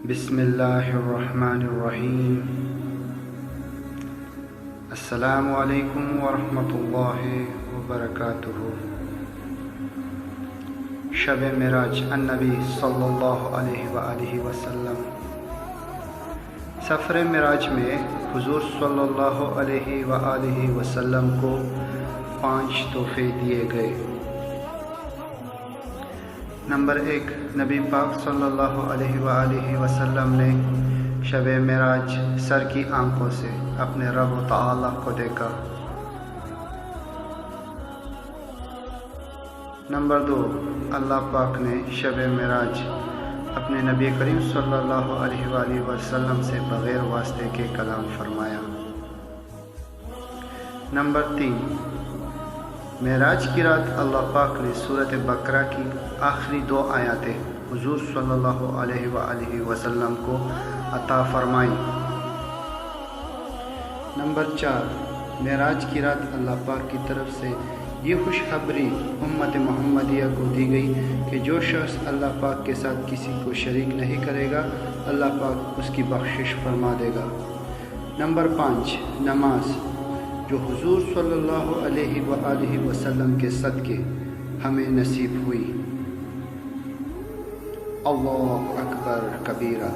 بسم اللہ الرحمن الرحیم۔ السلام علیکم ورحمۃ اللہ وبرکاتہ۔ شب معراج النبی صلی اللہ علیہ وآلہ وسلم۔ سفر معراج میں حضور صلی اللہ علیہ وآلہ وسلم کو 5 تحفے دیے گئے۔ نمبر 1، نبی پاک صلی اللہ علیہ وآلہ وسلم نے شب معراج سر کی آنکھوں سے اپنے رب تعالی کو دیکھا۔ نمبر 2، اللہ پاک نے شب معراج اپنے نبی کریم صلی اللہ علیہ وآلہ وسلم سے بغیر واسطے کے کلام فرمایا۔ نمبر 3، معراج کی رات اللہ پاک نے سورۃ بقرہ کی آخری 2 آیاتیں حضور صلی اللہ علیہ وآلہ وسلم کو عطا فرمائی۔ نمبر 4، معراج کی رات اللہ پاک کی طرف سے یہ خوشخبری امت محمدیہ کو دی گئی کہ جو شخص اللہ پاک کے ساتھ کسی کو شریک نہیں کرے گا، اللہ پاک اس کی بخشش فرما دے گا۔ نمبر 5، نماز جو حضور صلی اللہ علیہ وآلہ وسلم کے صدقے ہمیں نصیب ہوئی۔ اللہ اکبر کبیرہ۔